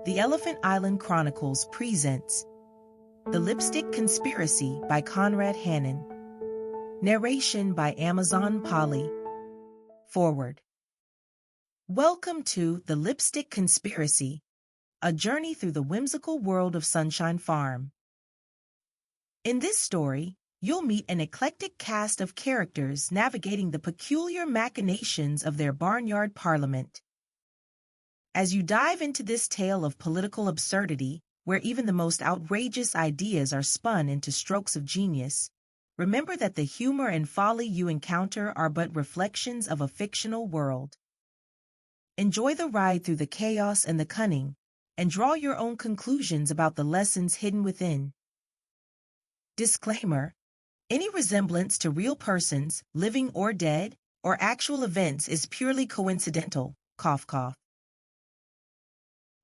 The Elephant Island Chronicles presents The Lipstick Conspiracy by Conrad Hannon. Narration by Amazon Polly. Forward. Welcome to The Lipstick Conspiracy, a journey through the whimsical world of Sunshine Farm. In this story, you'll meet an eclectic cast of characters navigating the peculiar machinations of their barnyard parliament. As you dive into this tale of political absurdity, where even the most outrageous ideas are spun into strokes of genius, remember that the humor and folly you encounter are but reflections of a fictional world. Enjoy the ride through the chaos and the cunning, and draw your own conclusions about the lessons hidden within. Disclaimer: any resemblance to real persons, living or dead, or actual events is purely coincidental. Cough, cough.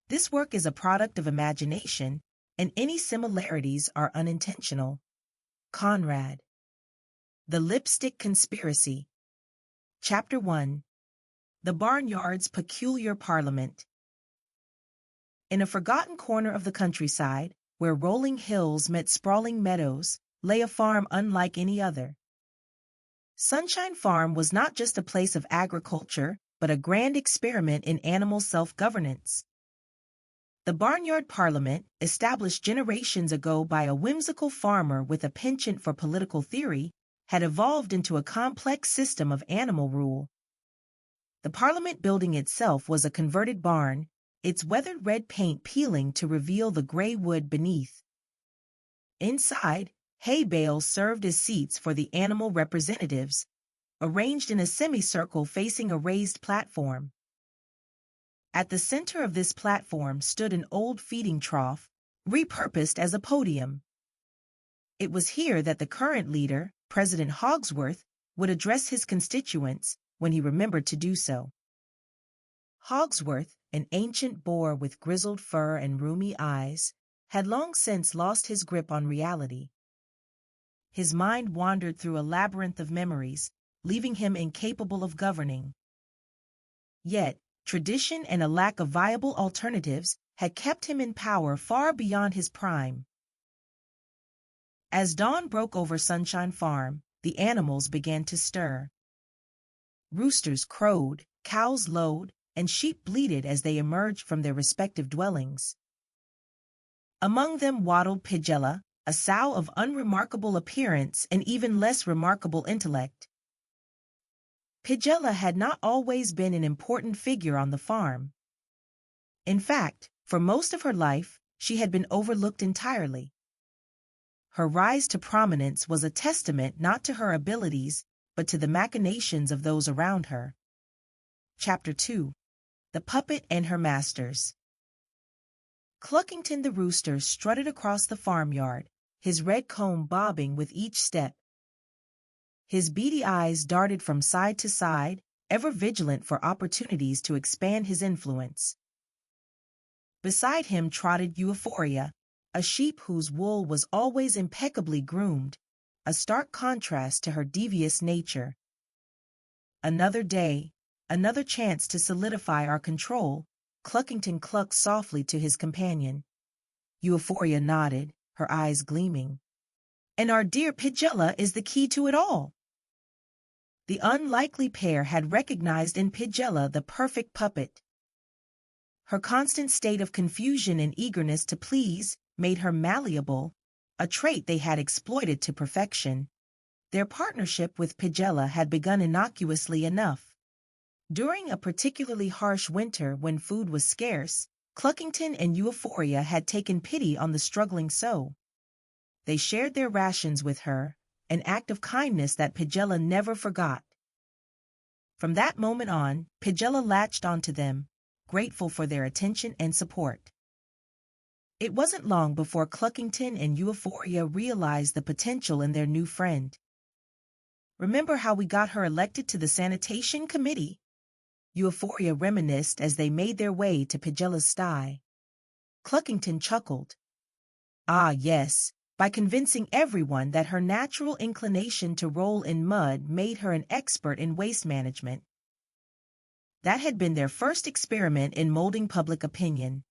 This work is a product of imagination, and any similarities are unintentional. Conrad. The Lipstick Conspiracy. Chapter 1. The Barnyard's Peculiar Parliament. In a forgotten corner of the countryside, where rolling hills met sprawling meadows, lay a farm unlike any other. Sunshine Farm was not just a place of agriculture, but a grand experiment in animal self-governance. The Barnyard Parliament, established generations ago by a whimsical farmer with a penchant for political theory, had evolved into a complex system of animal rule. The Parliament building itself was a converted barn, its weathered red paint peeling to reveal the gray wood beneath. Inside, hay bales served as seats for the animal representatives, arranged in a semicircle facing a raised platform. At the center of this platform stood an old feeding trough, repurposed as a podium. It was here that the current leader, President Hogsworth, would address his constituents when he remembered to do so. Hogsworth, an ancient boar with grizzled fur and rheumy eyes, had long since lost his grip on reality. His mind wandered through a labyrinth of memories, leaving him incapable of governing. Yet, tradition and a lack of viable alternatives had kept him in power far beyond his prime. As dawn broke over Sunshine Farm, the animals began to stir. Roosters crowed, cows lowed, and sheep bleated as they emerged from their respective dwellings. Among them waddled Pigella, a sow of unremarkable appearance and even less remarkable intellect. Pigella had not always been an important figure on the farm. In fact, for most of her life, she had been overlooked entirely. Her rise to prominence was a testament not to her abilities, but to the machinations of those around her. Chapter 2. The Puppet and Her Masters. Cluckington the rooster strutted across the farmyard, his red comb bobbing with each step. His beady eyes darted from side to side, ever vigilant for opportunities to expand his influence. Beside him trotted Ewephoria, a sheep whose wool was always impeccably groomed, a stark contrast to her devious nature. Another day, another chance to solidify our control, Cluckington clucked softly to his companion. Ewephoria nodded, her eyes gleaming. And our dear Pigella is the key to it all. The unlikely pair had recognized in Pigella the perfect puppet. Her constant state of confusion and eagerness to please made her malleable, a trait they had exploited to perfection. Their partnership with Pigella had begun innocuously enough. During a particularly harsh winter when food was scarce, Cluckington and Ewephoria had taken pity on the struggling sow. They shared their rations with her, an act of kindness that Pigella never forgot. From that moment on, Pigella latched onto them, grateful for their attention and support. It wasn't long before Cluckington and Ewephoria realized the potential in their new friend. "Remember how we got her elected to the sanitation committee?" Ewephoria reminisced as they made their way to Pigella's sty. Cluckington chuckled. "Ah, yes. By convincing everyone that her natural inclination to roll in mud made her an expert in waste management." That had been their first experiment in molding public opinion.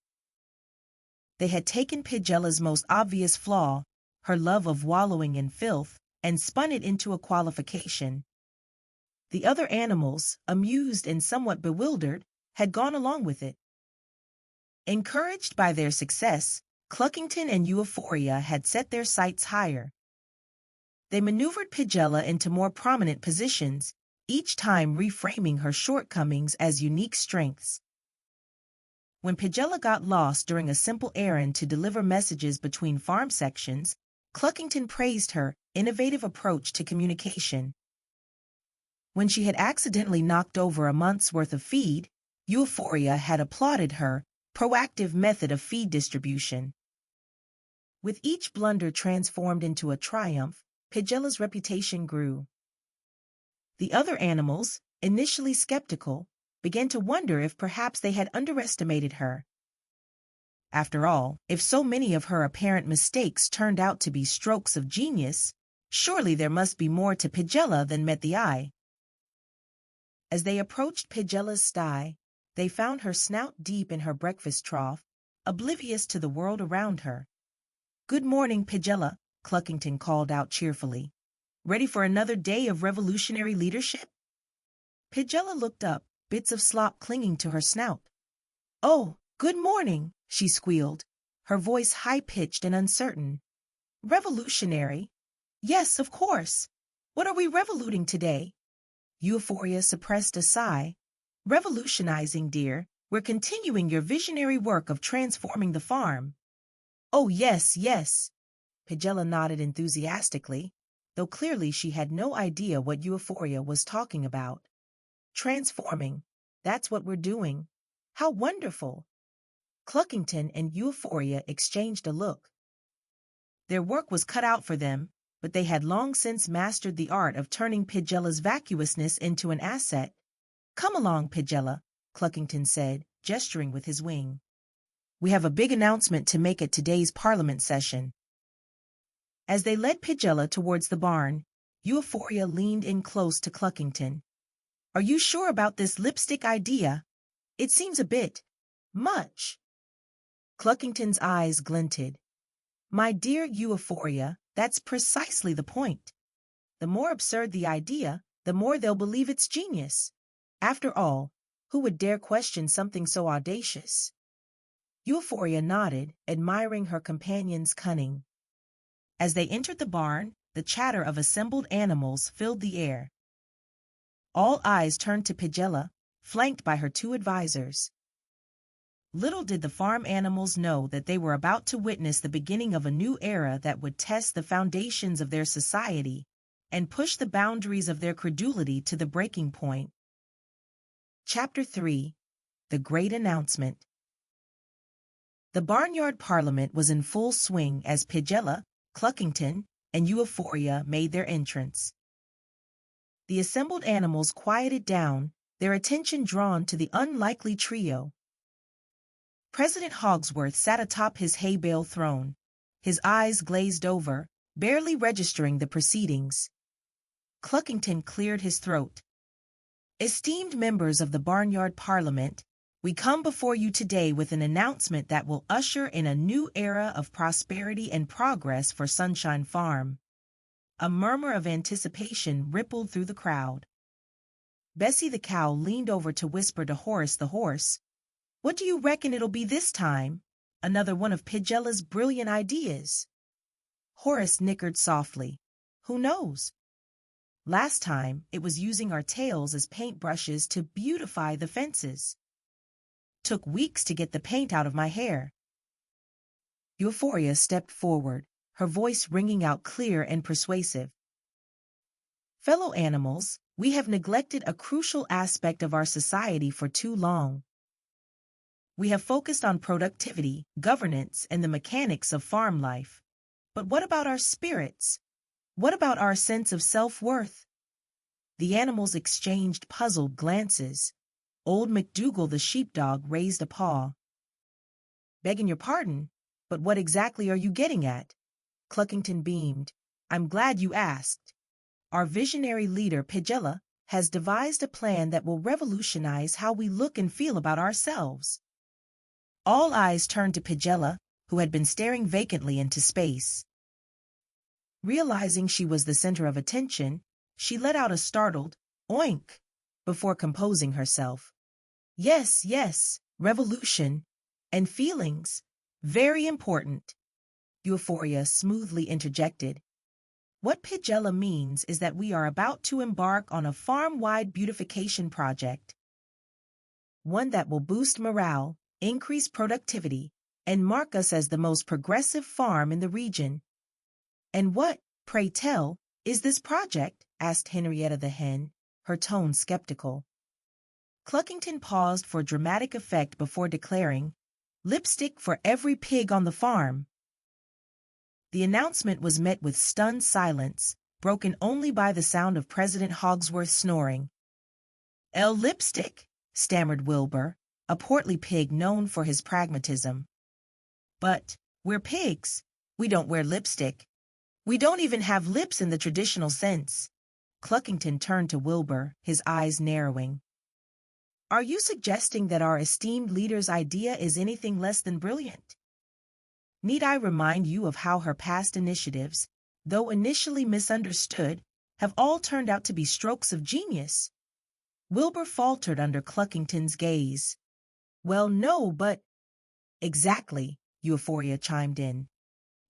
They had taken Pigella's most obvious flaw, her love of wallowing in filth, and spun it into a qualification. The other animals, amused and somewhat bewildered, had gone along with it. Encouraged by their success, Cluckington and Ewephoria had set their sights higher. They maneuvered Pigella into more prominent positions, each time reframing her shortcomings as unique strengths. When Pigella got lost during a simple errand to deliver messages between farm sections, Cluckington praised her innovative approach to communication. When she had accidentally knocked over a month's worth of feed, Ewephoria had applauded her proactive method of feed distribution. With each blunder transformed into a triumph, Pigella's reputation grew. The other animals, initially skeptical, began to wonder if perhaps they had underestimated her. After all, if so many of her apparent mistakes turned out to be strokes of genius, surely there must be more to Pigella than met the eye. As they approached Pigella's sty, they found her snout deep in her breakfast trough, oblivious to the world around her. "Good morning, Pigella," Cluckington called out cheerfully. "Ready for another day of revolutionary leadership?" Pigella looked up, bits of slop clinging to her snout. "Oh, good morning," she squealed, her voice high-pitched and uncertain. "Revolutionary? Yes, of course. What are we revoluting today?" Ewephoria suppressed a sigh. "Revolutionizing, dear. We're continuing your visionary work of transforming the farm." "Oh, yes, yes." Pigella nodded enthusiastically, though clearly she had no idea what Ewephoria was talking about. "Transforming. That's what we're doing. How wonderful." Cluckington and Ewephoria exchanged a look. Their work was cut out for them, but they had long since mastered the art of turning Pigella's vacuousness into an asset. "Come along, Pigella," Cluckington said, gesturing with his wing. "We have a big announcement to make at today's Parliament session." As they led Pigella towards the barn, Ewephoria leaned in close to Cluckington. "Are you sure about this lipstick idea? It seems a bit much." Cluckington's eyes glinted. "My dear Ewephoria, that's precisely the point. The more absurd the idea, the more they'll believe it's genius. After all, who would dare question something so audacious?" Ewephoria nodded, admiring her companion's cunning. As they entered the barn, the chatter of assembled animals filled the air. All eyes turned to Pigella, flanked by her two advisors. Little did the farm animals know that they were about to witness the beginning of a new era that would test the foundations of their society and push the boundaries of their credulity to the breaking point. Chapter 3: The Great Announcement. The Barnyard Parliament was in full swing as Pigella, Cluckington, and Ewephoria made their entrance. The assembled animals quieted down, their attention drawn to the unlikely trio. President Hogsworth sat atop his hay bale throne, his eyes glazed over, barely registering the proceedings. Cluckington cleared his throat. "Esteemed members of the Barnyard Parliament, we come before you today with an announcement that will usher in a new era of prosperity and progress for Sunshine Farm." A murmur of anticipation rippled through the crowd. Bessie the cow leaned over to whisper to Horace the horse, "What do you reckon it'll be this time? Another one of Pigella's brilliant ideas?" Horace nickered softly. "Who knows? Last time it was using our tails as paintbrushes to beautify the fences. Took weeks to get the paint out of my hair." Ewephoria stepped forward, her voice ringing out clear and persuasive. "Fellow animals, we have neglected a crucial aspect of our society for too long. We have focused on productivity, governance, and the mechanics of farm life. But what about our spirits? What about our sense of self-worth?" The animals exchanged puzzled glances. Old McDougal the sheepdog raised a paw. "Begging your pardon, but what exactly are you getting at?" Cluckington beamed. "I'm glad you asked. Our visionary leader, Pigella, has devised a plan that will revolutionize how we look and feel about ourselves." All eyes turned to Pigella, who had been staring vacantly into space. Realizing she was the center of attention, she let out a startled "oink" before composing herself. Yes, yes, revolution. And feelings. Very important. Ewephoria smoothly interjected. What Pigella means is that we are about to embark on a farm-wide beautification project. One that will boost morale, increase productivity, and mark us as the most progressive farm in the region. And what, pray tell, is this project? Asked Henrietta the hen, her tone skeptical. Cluckington paused for dramatic effect before declaring, "Lipstick for every pig on the farm." The announcement was met with stunned silence, broken only by the sound of President Hogsworth snoring. Lipstick," stammered Wilbur, a portly pig known for his pragmatism. "But we're pigs. We don't wear lipstick. We don't even have lips in the traditional sense." Cluckington turned to Wilbur, his eyes narrowing. "Are you suggesting that our esteemed leader's idea is anything less than brilliant? Need I remind you of how her past initiatives, though initially misunderstood, have all turned out to be strokes of genius?" Wilbur faltered under Cluckington's gaze. "Well, no, but—" "Exactly," Ewephoria chimed in.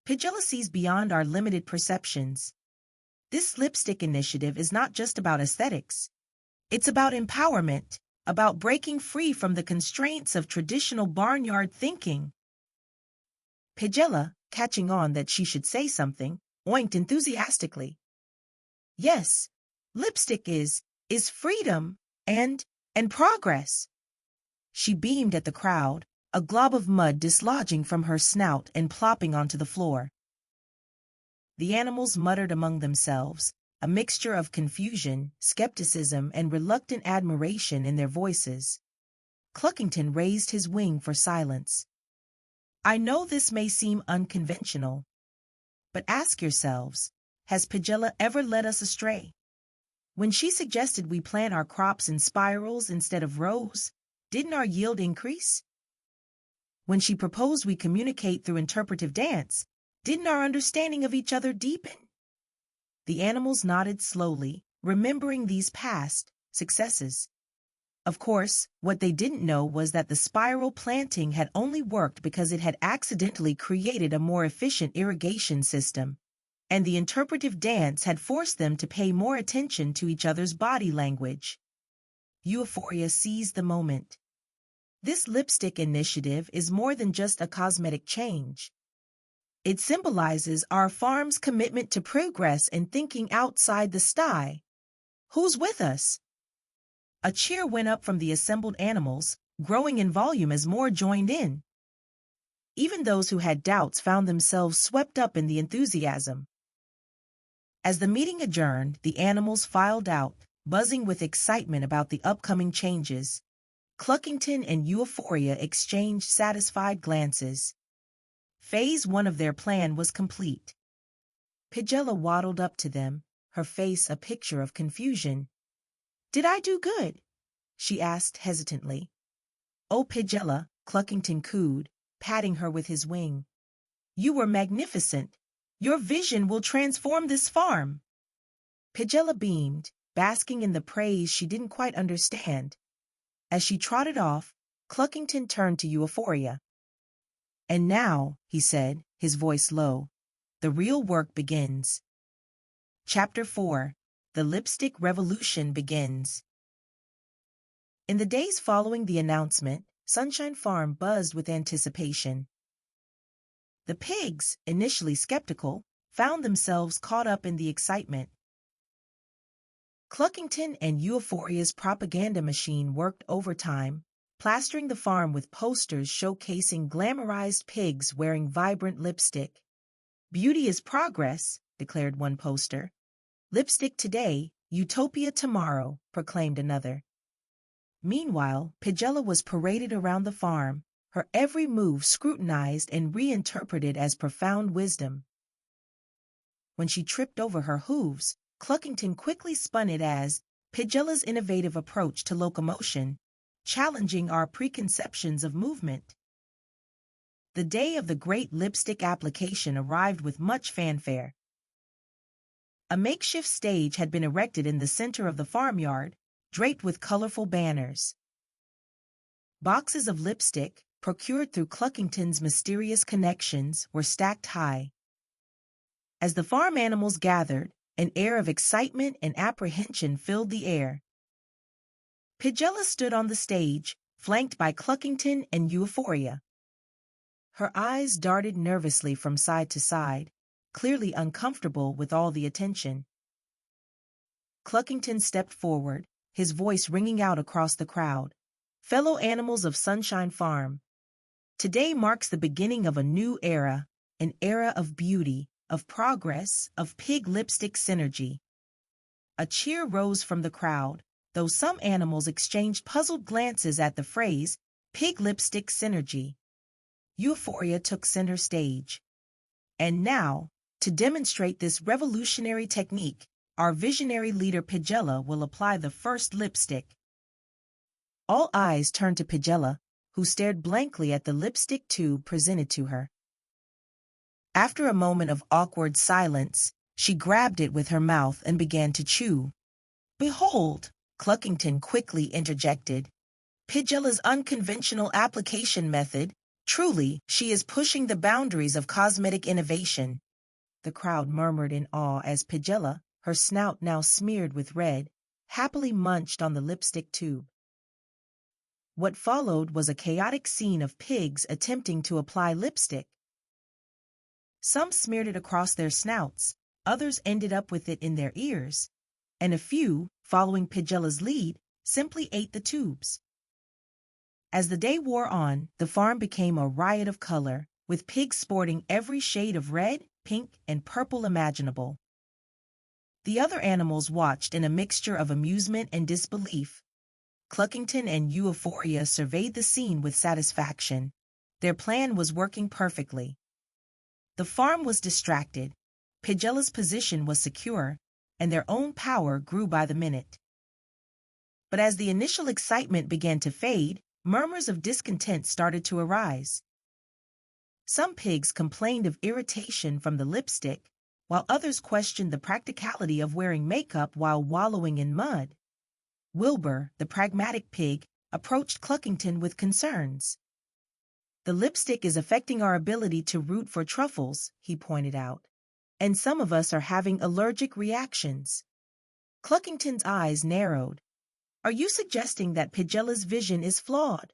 "Pigella sees beyond our limited perceptions. This lipstick initiative is not just about aesthetics. It's about empowerment, about breaking free from the constraints of traditional barnyard thinking." Pigella, catching on that she should say something, oinked enthusiastically. "Yes, lipstick is freedom and progress." She beamed at the crowd, a glob of mud dislodging from her snout and plopping onto the floor. The animals muttered among themselves, a mixture of confusion, skepticism, and reluctant admiration in their voices. Cluckington raised his wing for silence. "I know this may seem unconventional, but ask yourselves, has Pigella ever led us astray? When she suggested we plant our crops in spirals instead of rows, didn't our yield increase? When she proposed we communicate through interpretive dance, didn't our understanding of each other deepen?" The animals nodded slowly, remembering these past successes. Of course, what they didn't know was that the spiral planting had only worked because it had accidentally created a more efficient irrigation system, and the interpretive dance had forced them to pay more attention to each other's body language. Ewephoria seized the moment. This lipstick initiative is more than just a cosmetic change. It symbolizes our farm's commitment to progress and thinking outside the sty. Who's with us? A cheer went up from the assembled animals, growing in volume as more joined in. Even those who had doubts found themselves swept up in the enthusiasm. As the meeting adjourned, the animals filed out, buzzing with excitement about the upcoming changes. Cluckington and Ewephoria exchanged satisfied glances. Phase 1 of their plan was complete. Pigella waddled up to them, her face a picture of confusion. "Did I do good?" she asked hesitantly. "Oh, Pigella," Cluckington cooed, patting her with his wing. "You were magnificent. Your vision will transform this farm." Pigella beamed, basking in the praise she didn't quite understand. As she trotted off, Cluckington turned to Ewephoria. "And now," he said, his voice low, "the real work begins." Chapter 4. The Lipstick Revolution Begins. In the days following the announcement, Sunshine Farm buzzed with anticipation. The pigs, initially skeptical, found themselves caught up in the excitement. Cluckington and Ewephoria's propaganda machine worked overtime, plastering the farm with posters showcasing glamorized pigs wearing vibrant lipstick. "Beauty is progress," declared one poster. "Lipstick today, utopia tomorrow," proclaimed another. Meanwhile, Pigella was paraded around the farm, her every move scrutinized and reinterpreted as profound wisdom. When she tripped over her hooves, Cluckington quickly spun it as Pigella's innovative approach to locomotion, challenging our preconceptions of movement. The day of the great lipstick application arrived with much fanfare. A makeshift stage had been erected in the center of the farmyard, draped with colorful banners. Boxes of lipstick, procured through Cluckington's mysterious connections, were stacked high. As the farm animals gathered, an air of excitement and apprehension filled the air. Pigella stood on the stage, flanked by Cluckington and Ewephoria. Her eyes darted nervously from side to side, clearly uncomfortable with all the attention. Cluckington stepped forward, his voice ringing out across the crowd. Fellow animals of Sunshine Farm, today marks the beginning of a new era, an era of beauty, of progress, of pig lipstick synergy. A cheer rose from the crowd, though some animals exchanged puzzled glances at the phrase, pig lipstick synergy. Ewephoria took center stage. And now, to demonstrate this revolutionary technique, our visionary leader Pigella will apply the first lipstick. All eyes turned to Pigella, who stared blankly at the lipstick tube presented to her. After a moment of awkward silence, she grabbed it with her mouth and began to chew. "Behold," Cluckington quickly interjected, "Pigella's unconventional application method. Truly, she is pushing the boundaries of cosmetic innovation." The crowd murmured in awe as Pigella, her snout now smeared with red, happily munched on the lipstick tube. What followed was a chaotic scene of pigs attempting to apply lipstick. Some smeared it across their snouts, others ended up with it in their ears, and a few, following Pigella's lead, simply ate the tubes. As the day wore on, the farm became a riot of color, with pigs sporting every shade of red, pink, and purple imaginable. The other animals watched in a mixture of amusement and disbelief. Cluckington and Ewephoria surveyed the scene with satisfaction. Their plan was working perfectly. The farm was distracted, Pigella's position was secure, and their own power grew by the minute. But as the initial excitement began to fade, murmurs of discontent started to arise. Some pigs complained of irritation from the lipstick, while others questioned the practicality of wearing makeup while wallowing in mud. Wilbur, the pragmatic pig, approached Cluckington with concerns. "The lipstick is affecting our ability to root for truffles," he pointed out, "and some of us are having allergic reactions." Cluckington's eyes narrowed. "Are you suggesting that Pigella's vision is flawed?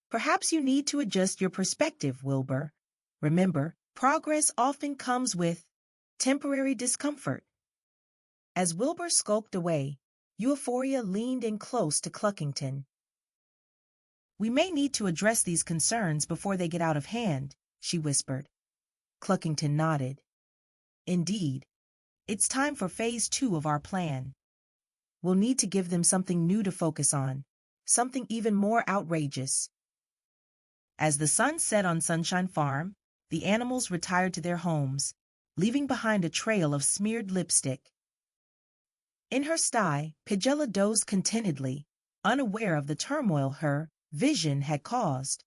Perhaps you need to adjust your perspective, Wilbur. Remember, progress often comes with temporary discomfort." As Wilbur skulked away, Ewephoria leaned in close to Cluckington. "We may need to address these concerns before they get out of hand," she whispered. Cluckington nodded. "Indeed. It's time for phase 2 of our plan. We'll need to give them something new to focus on, something even more outrageous." As the sun set on Sunshine Farm, the animals retired to their homes, leaving behind a trail of smeared lipstick. In her sty, Pigella dozed contentedly, unaware of the turmoil her vision had caused.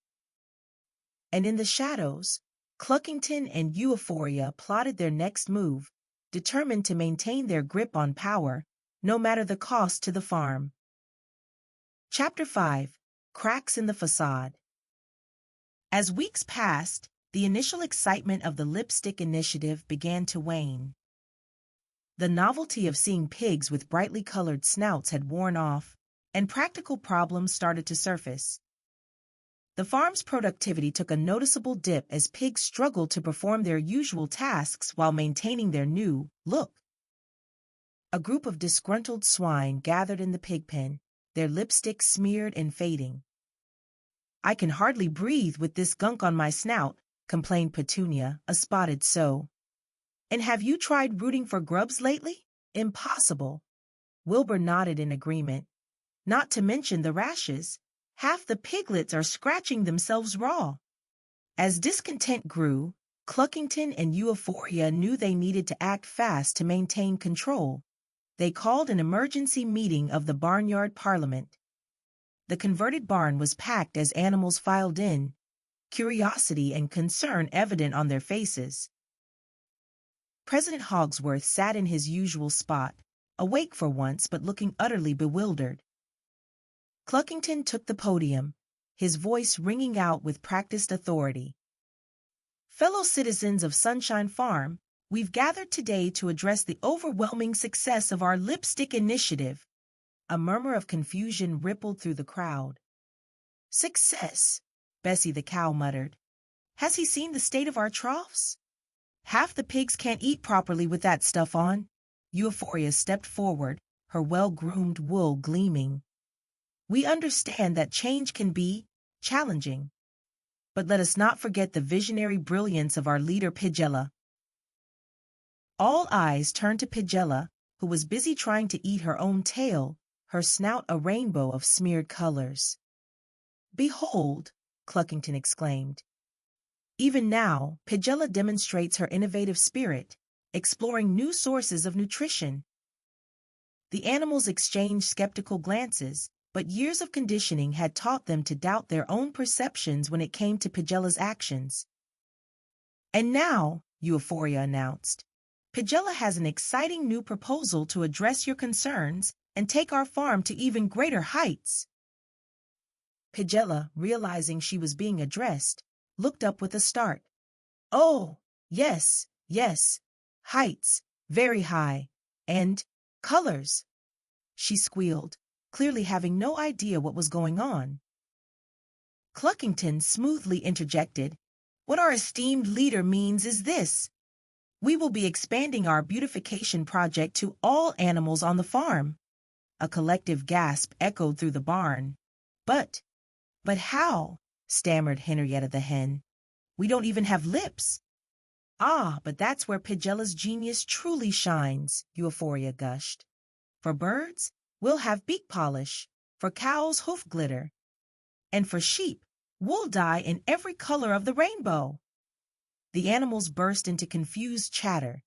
And in the shadows, Cluckington and Ewephoria plotted their next move, determined to maintain their grip on power, no matter the cost to the farm. Chapter 5: Cracks in the Facade. As weeks passed, the initial excitement of the lipstick initiative began to wane. The novelty of seeing pigs with brightly colored snouts had worn off, and practical problems started to surface. The farm's productivity took a noticeable dip as pigs struggled to perform their usual tasks while maintaining their new look. A group of disgruntled swine gathered in the pig pen, their lipstick smeared and fading. "I can hardly breathe with this gunk on my snout," complained Petunia, a spotted sow. "And have you tried rooting for grubs lately? Impossible." Wilbur nodded in agreement. "Not to mention the rashes. Half the piglets are scratching themselves raw." As discontent grew, Cluckington and Ewephoria knew they needed to act fast to maintain control. They called an emergency meeting of the barnyard parliament. The converted barn was packed as animals filed in. curiosity and concern evident on their faces. President Hogsworth sat in his usual spot, awake for once but looking utterly bewildered. Cluckington took the podium, his voice ringing out with practiced authority. Fellow citizens of Sunshine Farm, we've gathered today to address the overwhelming success of our lipstick initiative. A murmur of confusion rippled through the crowd. Success, Bessie the cow muttered. Has he seen the state of our troughs? Half the pigs can't eat properly with that stuff on. Ewephoria stepped forward, her well-groomed wool gleaming. We understand that change can be challenging. But let us not forget the visionary brilliance of our leader Pigella. All eyes turned to Pigella, who was busy trying to eat her own tail, her snout a rainbow of smeared colors. Behold, Cluckington exclaimed. Even now, Pigella demonstrates her innovative spirit, exploring new sources of nutrition. The animals exchanged skeptical glances, but years of conditioning had taught them to doubt their own perceptions when it came to Pigella's actions. And now, Ewephoria announced, Pigella has an exciting new proposal to address your concerns and take our farm to even greater heights. Pigella, realizing she was being addressed, looked up with a start. Oh, yes, heights, very high, and colors, she squealed, clearly having no idea what was going on. Cluckington smoothly interjected, what our esteemed leader means is this. We will be expanding our beautification project to all animals on the farm. A collective gasp echoed through the barn. But how? Stammered Henrietta the hen. We don't even have lips. Ah, but that's where Pigella's genius truly shines, Ewephoria gushed. For birds, we'll have beak polish, for cows hoof glitter, and for sheep, wool dye in every color of the rainbow. The animals burst into confused chatter.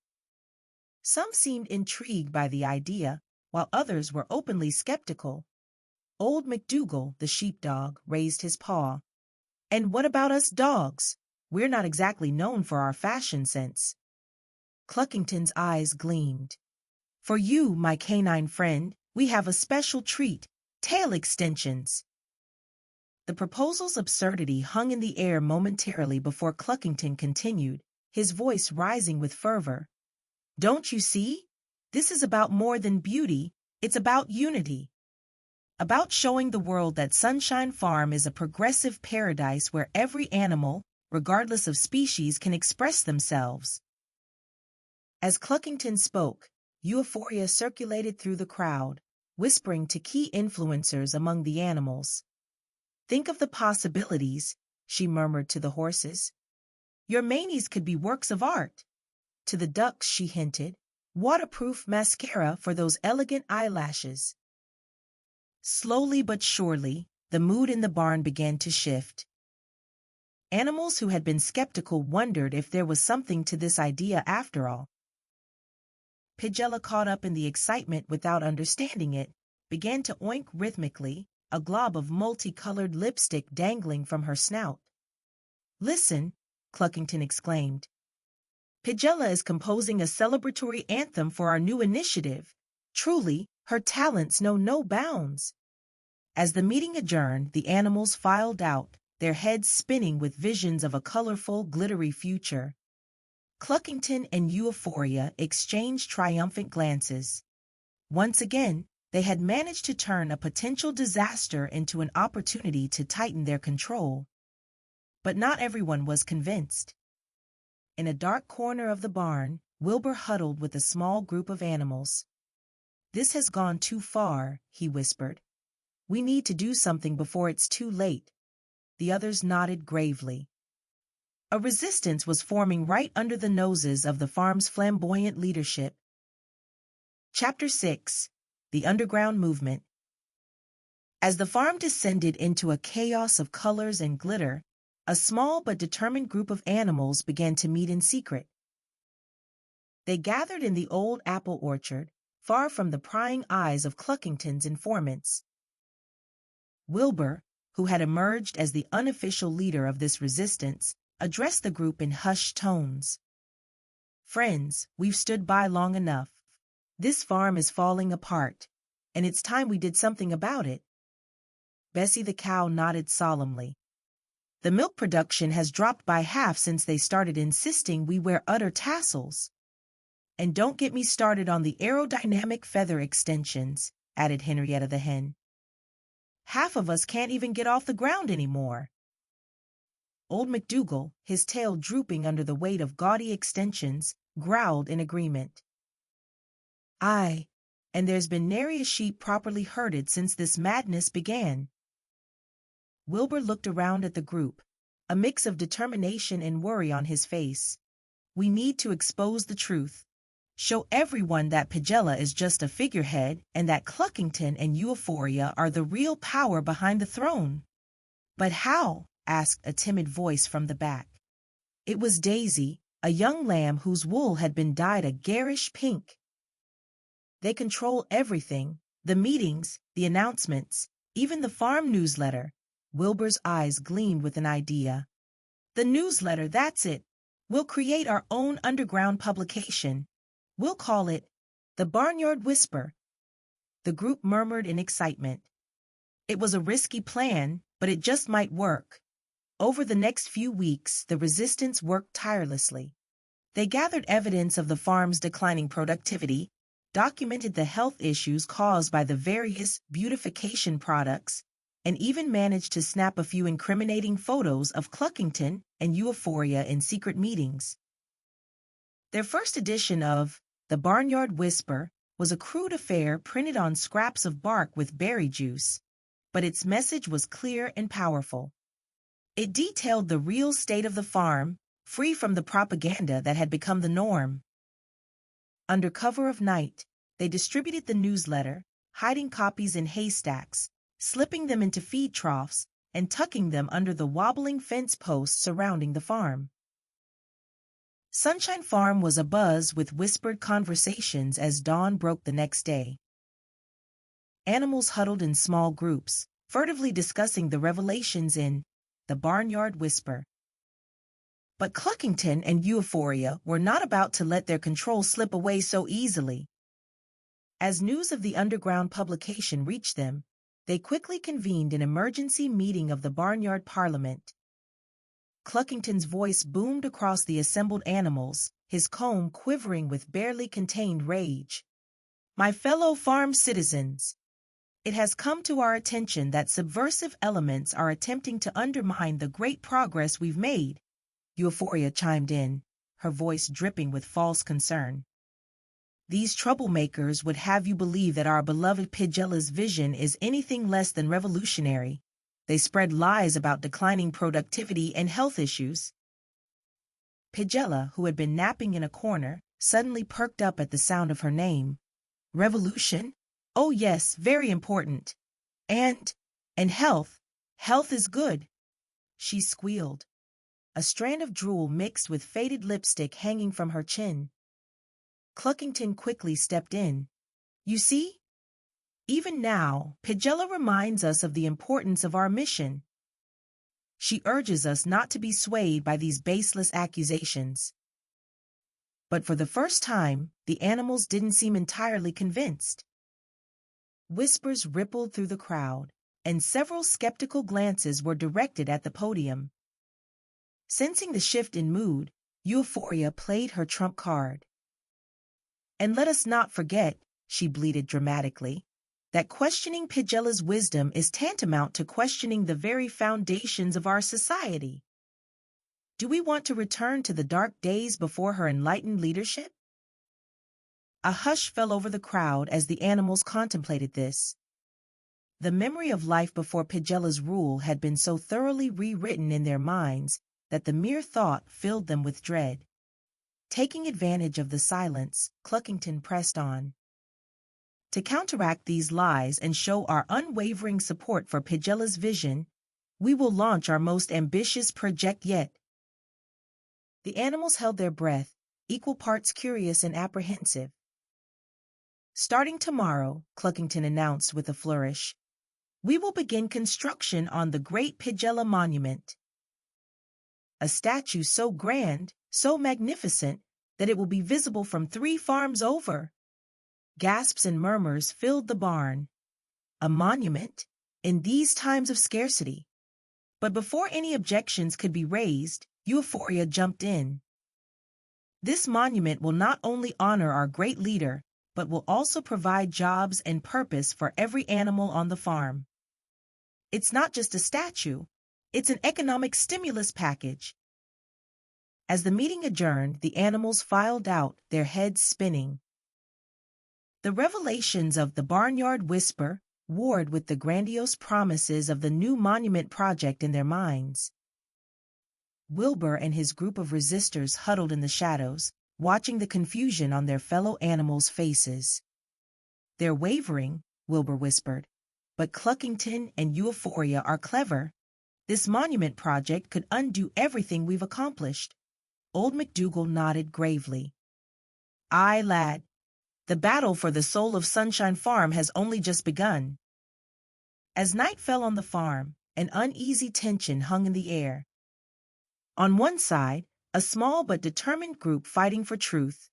Some seemed intrigued by the idea, while others were openly skeptical. Old McDougal, the sheepdog, raised his paw. And what about us dogs? We're not exactly known for our fashion sense. Cluckington's eyes gleamed. For you, my canine friend, we have a special treat, tail extensions. The proposal's absurdity hung in the air momentarily before Cluckington continued, his voice rising with fervor. Don't you see? This is about more than beauty, it's about unity. About showing the world that Sunshine Farm is a progressive paradise where every animal, regardless of species, can express themselves. As Cluckington spoke, Ewephoria circulated through the crowd, whispering to key influencers among the animals. Think of the possibilities, she murmured to the horses. Your manes could be works of art. To the ducks, she hinted, waterproof mascara for those elegant eyelashes. Slowly but surely, the mood in the barn began to shift. Animals who had been skeptical wondered if there was something to this idea after all. Pigella, caught up in the excitement without understanding it, began to oink rhythmically, a glob of multicolored lipstick dangling from her snout. Listen, Cluckington exclaimed. Pigella is composing a celebratory anthem for our new initiative. Truly, her talents know no bounds. As the meeting adjourned, the animals filed out, their heads spinning with visions of a colorful, glittery future. Cluckington and Ewephoria exchanged triumphant glances. Once again, they had managed to turn a potential disaster into an opportunity to tighten their control. But not everyone was convinced. In a dark corner of the barn, Wilbur huddled with a small group of animals. This has gone too far, he whispered. We need to do something before it's too late. The others nodded gravely. A resistance was forming right under the noses of the farm's flamboyant leadership. Chapter 6. The Underground Movement. As the farm descended into a chaos of colors and glitter, a small but determined group of animals began to meet in secret. They gathered in the old apple orchard, far from the prying eyes of Cluckington's informants. Wilbur, who had emerged as the unofficial leader of this resistance, addressed the group in hushed tones. "Friends, we've stood by long enough. This farm is falling apart, and it's time we did something about it." Bessie the cow nodded solemnly. "The milk production has dropped by half since they started insisting we wear udder tassels." "And don't get me started on the aerodynamic feather extensions," added Henrietta the hen. "Half of us can't even get off the ground anymore." Old MacDougall, his tail drooping under the weight of gaudy extensions, growled in agreement. "Aye, and there's been nary a sheep properly herded since this madness began." Wilbur looked around at the group, a mix of determination and worry on his face. "We need to expose the truth. Show everyone that Pigella is just a figurehead and that Cluckington and Ewephoria are the real power behind the throne." "But how?" asked a timid voice from the back. It was Daisy, a young lamb whose wool had been dyed a garish pink. "They control everything, the meetings, the announcements, even the farm newsletter." Wilbur's eyes gleamed with an idea. "The newsletter, that's it. We'll create our own underground publication. We'll call it The Barnyard Whisper." The group murmured in excitement. It was a risky plan, but it just might work. Over the next few weeks, the resistance worked tirelessly. They gathered evidence of the farm's declining productivity, documented the health issues caused by the various beautification products, and even managed to snap a few incriminating photos of Cluckington and Ewephoria in secret meetings. Their first edition of The Barnyard Whisper was a crude affair printed on scraps of bark with berry juice, but its message was clear and powerful. It detailed the real state of the farm, free from the propaganda that had become the norm. Under cover of night, they distributed the newsletter, hiding copies in haystacks, slipping them into feed troughs, and tucking them under the wobbling fence posts surrounding the farm. Sunshine Farm was abuzz with whispered conversations as dawn broke the next day. Animals huddled in small groups, furtively discussing the revelations in The Barnyard Whisper. But Cluckington and Ewephoria were not about to let their control slip away so easily. As news of the underground publication reached them, they quickly convened an emergency meeting of the Barnyard Parliament. Cluckington's voice boomed across the assembled animals, his comb quivering with barely contained rage. "My fellow farm citizens, it has come to our attention that subversive elements are attempting to undermine the great progress we've made." Ewephoria chimed in, her voice dripping with false concern. "These troublemakers would have you believe that our beloved Pigella's vision is anything less than revolutionary. They spread lies about declining productivity and health issues." Pigella, who had been napping in a corner, suddenly perked up at the sound of her name. "Revolution? Oh yes, very important. And health. Health is good." She squealed, a strand of drool mixed with faded lipstick hanging from her chin. Cluckington quickly stepped in. "You see? Even now, Pigella reminds us of the importance of our mission. She urges us not to be swayed by these baseless accusations." But for the first time, the animals didn't seem entirely convinced. Whispers rippled through the crowd, and several skeptical glances were directed at the podium. Sensing the shift in mood, Ewephoria played her trump card. "And let us not forget," she bleated dramatically, "that questioning Pigella's wisdom is tantamount to questioning the very foundations of our society. Do we want to return to the dark days before her enlightened leadership?" A hush fell over the crowd as the animals contemplated this. The memory of life before Pigella's rule had been so thoroughly rewritten in their minds that the mere thought filled them with dread. Taking advantage of the silence, Cluckington pressed on. "To counteract these lies and show our unwavering support for Pigella's vision, we will launch our most ambitious project yet." The animals held their breath, equal parts curious and apprehensive. "Starting tomorrow," Cluckington announced with a flourish, We will begin construction on the Great Pigella Monument. A statue so grand, so magnificent, that it will be visible from 3 farms over. Gasps and murmurs filled the barn. A monument? In these times of scarcity. But before any objections could be raised, Ewephoria jumped in. This monument will not only honor our great leader, but will also provide jobs and purpose for every animal on the farm. It's not just a statue, it's an economic stimulus package. As the meeting adjourned, the animals filed out, their heads spinning. The revelations of the Barnyard Whisper warred with the grandiose promises of the new monument project in their minds. Wilbur and his group of resistors huddled in the shadows, watching the confusion on their fellow animals' faces. "They're wavering," Wilbur whispered, "but Cluckington and Ewephoria are clever. This monument project could undo everything we've accomplished." Old MacDougall nodded gravely. "Aye, lad. The battle for the soul of Sunshine Farm has only just begun." As night fell on the farm, an uneasy tension hung in the air. On one side, a small but determined group fighting for truth.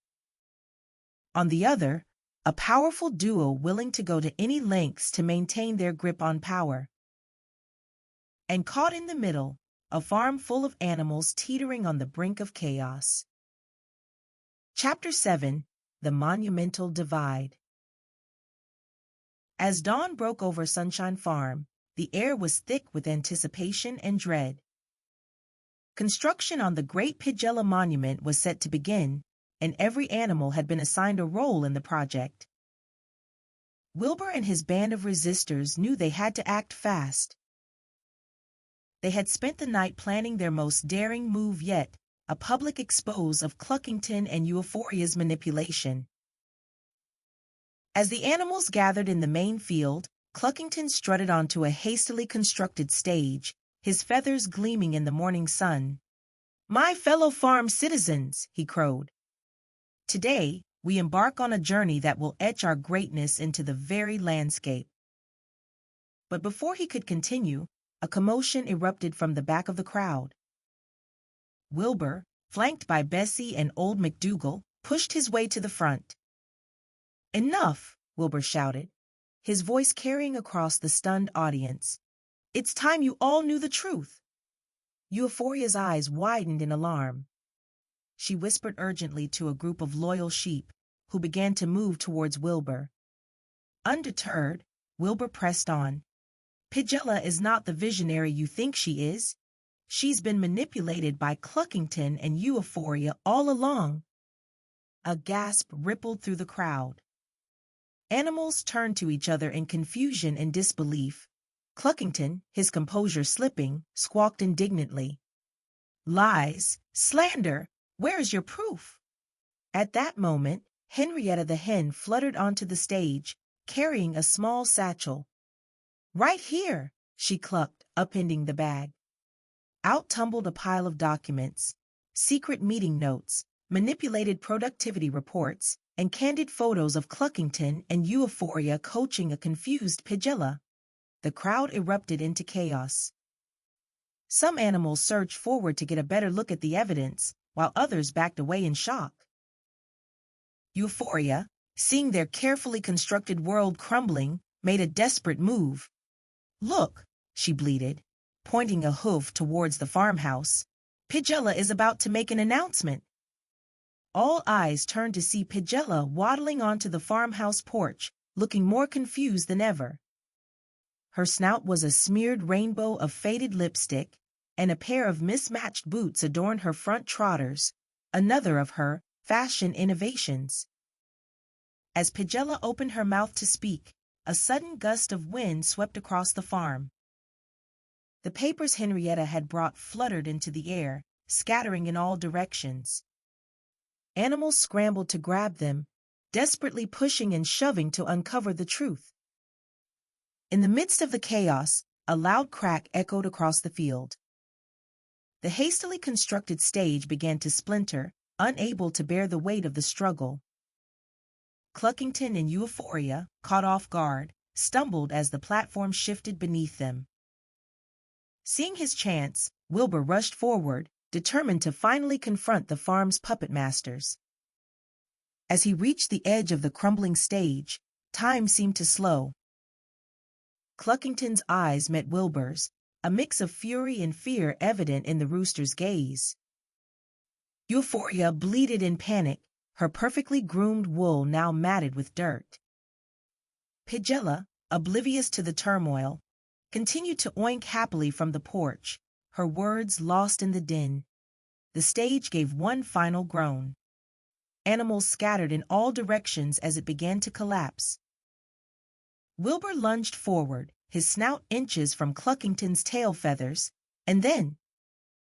On the other, a powerful duo willing to go to any lengths to maintain their grip on power. And caught in the middle, a farm full of animals teetering on the brink of chaos. Chapter 7: The Monumental Divide. As dawn broke over Sunshine Farm, the air was thick with anticipation and dread. Construction on the Great Pigella Monument was set to begin, and every animal had been assigned a role in the project. Wilbur and his band of resistors knew they had to act fast. They had spent the night planning their most daring move yet, a public expose of Cluckington and Ewephoria's manipulation. As the animals gathered in the main field, Cluckington strutted onto a hastily constructed stage, his feathers gleaming in the morning sun. "My fellow farm citizens," he crowed. "Today, we embark on a journey that will etch our greatness into the very landscape." But before he could continue, a commotion erupted from the back of the crowd. Wilbur, flanked by Bessie and old MacDougall, pushed his way to the front. "Enough!" Wilbur shouted, his voice carrying across the stunned audience. "It's time you all knew the truth." Euphoria's eyes widened in alarm. She whispered urgently to a group of loyal sheep, who began to move towards Wilbur. Undeterred, Wilbur pressed on. "Pigella is not the visionary you think she is. She's been manipulated by Cluckington and Ewephoria all along." A gasp rippled through the crowd. Animals turned to each other in confusion and disbelief. Cluckington, his composure slipping, squawked indignantly. "Lies! Slander! Where is your proof?" At that moment, Henrietta the hen fluttered onto the stage, carrying a small satchel. "Right here!" she clucked, upending the bag. Out tumbled a pile of documents, secret meeting notes, manipulated productivity reports, and candid photos of Cluckington and Ewephoria coaching a confused Pigella. The crowd erupted into chaos. Some animals surged forward to get a better look at the evidence, while others backed away in shock. Ewephoria, seeing their carefully constructed world crumbling, made a desperate move. "Look," she bleated, pointing a hoof towards the farmhouse. "Pigella is about to make an announcement." All eyes turned to see Pigella waddling onto the farmhouse porch, looking more confused than ever. Her snout was a smeared rainbow of faded lipstick, and a pair of mismatched boots adorned her front trotters, another of her fashion innovations. As Pigella opened her mouth to speak, a sudden gust of wind swept across the farm. The papers Henrietta had brought fluttered into the air, scattering in all directions. Animals scrambled to grab them, desperately pushing and shoving to uncover the truth. In the midst of the chaos, a loud crack echoed across the field. The hastily constructed stage began to splinter, unable to bear the weight of the struggle. Cluckington and Ewephoria, caught off guard, stumbled as the platform shifted beneath them. Seeing his chance, Wilbur rushed forward, determined to finally confront the farm's puppet masters. As he reached the edge of the crumbling stage, time seemed to slow. Cluckington's eyes met Wilbur's, a mix of fury and fear evident in the rooster's gaze. Ewephoria bleated in panic, her perfectly groomed wool now matted with dirt. Pigella, oblivious to the turmoil, continued to oink happily from the porch, her words lost in the din. The stage gave one final groan. Animals scattered in all directions as it began to collapse. Wilbur lunged forward, his snout inches from Cluckington's tail feathers, and then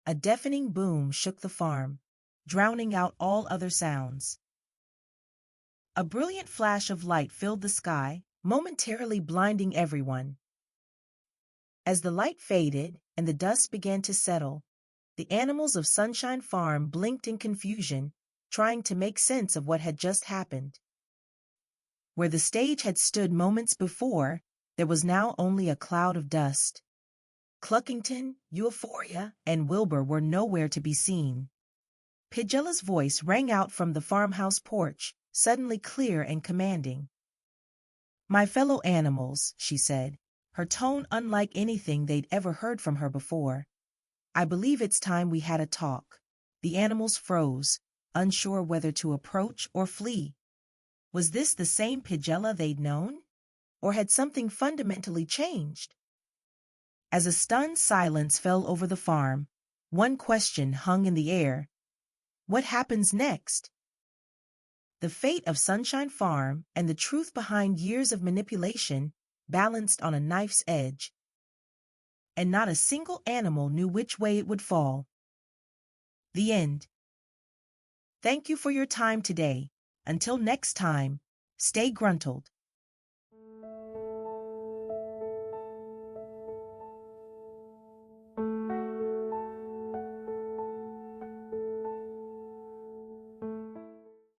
a deafening boom shook the farm, drowning out all other sounds. A brilliant flash of light filled the sky, momentarily blinding everyone. As the light faded and the dust began to settle, the animals of Sunshine Farm blinked in confusion, trying to make sense of what had just happened. Where the stage had stood moments before, there was now only a cloud of dust. Cluckington, Ewephoria, and Wilbur were nowhere to be seen. Pigella's voice rang out from the farmhouse porch, suddenly clear and commanding. "My fellow animals," she said, her tone unlike anything they'd ever heard from her before. "I believe it's time we had a talk." The animals froze, unsure whether to approach or flee. Was this the same Pigella they'd known? Or had something fundamentally changed? As a stunned silence fell over the farm, one question hung in the air. What happens next? The fate of Sunshine Farm and the truth behind years of manipulation balanced on a knife's edge, and not a single animal knew which way it would fall. The end. Thank you for your time today. Until next time, stay gruntled.